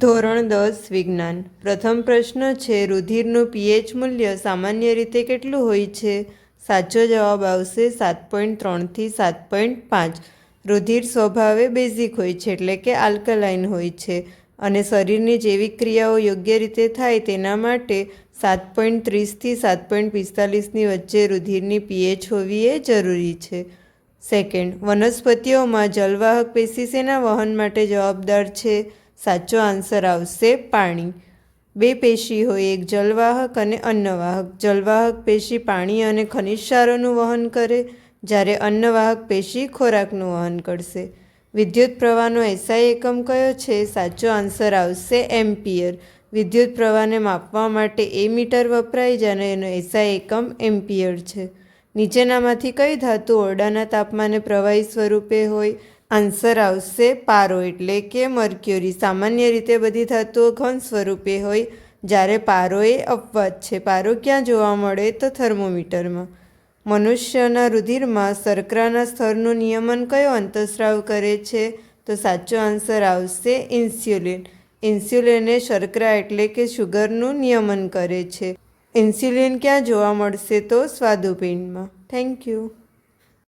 ધોરણ 10 વિજ્ઞાન. પ્રથમ પ્રશ્ન છે, રુધિરનું પીએચ મૂલ્ય સામાન્ય રીતે કેટલું હોય છે? સાચો જવાબ આવશે 7.3 થી 7.5. રુધિર સ્વભાવે બેઝિક હોય છે, એટલે કે આલ્કલાઇન હોય છે, અને શરીરની જૈવિક ક્રિયાઓ યોગ્ય રીતે થાય તેના માટે 7.30 થી 7.45ની વચ્ચે રુધિરની પીએચ હોવી એ જરૂરી છે. સેકન્ડ, વનસ્પતિઓમાં જલવાહક પેશી શેના વહન માટે જવાબદાર છે? સાચો આન્સર આવશે પાણી. બે પેશી હોય, એક જલવાહક અને અન્નવાહક. જલવાહક પેશી પાણી અને ખનિજ ક્ષારોનું વહન કરે, જ્યારે અન્નવાહક પેશી ખોરાકનું વહન કરશે. વિદ્યુત પ્રવાહનો એસઆઈ એકમ કયો છે? સાચો આન્સર આવશે એમ્પિયર. વિદ્યુત પ્રવાહને માપવા માટે મીટર વપરાય, જ્યારે એનો એસઆઈ એકમ એમ્પિયર છે. નીચેનામાંથી કઈ ધાતુ ઓરડાના તાપમાને પ્રવાહી સ્વરૂપે હોય? આન્સર આવશે પારો, એટલે કે મર્ક્યુરી. સામાન્ય રીતે બધી ધાતુઓ ઘન સ્વરૂપે હોય, જ્યારે પારો એ અપવાદ છે. પારો ક્યાં જોવા મળે? તો થર્મોમીટરમાં. મનુષ્યના રુધિરમાં શર્કરાના સ્તરનું નિયમન કયો અંતઃસ્રાવ કરે છે? તો સાચો આન્સર આવશે ઇન્સ્યુલિન. ઇન્સ્યુલિન એ શર્કરા એટલે કે શુગરનું નિયમન કરે છે. ઇન્સ્યુલિન ક્યાં જોવા મળશે? તો સ્વાદુપિંડમાં. Thank you.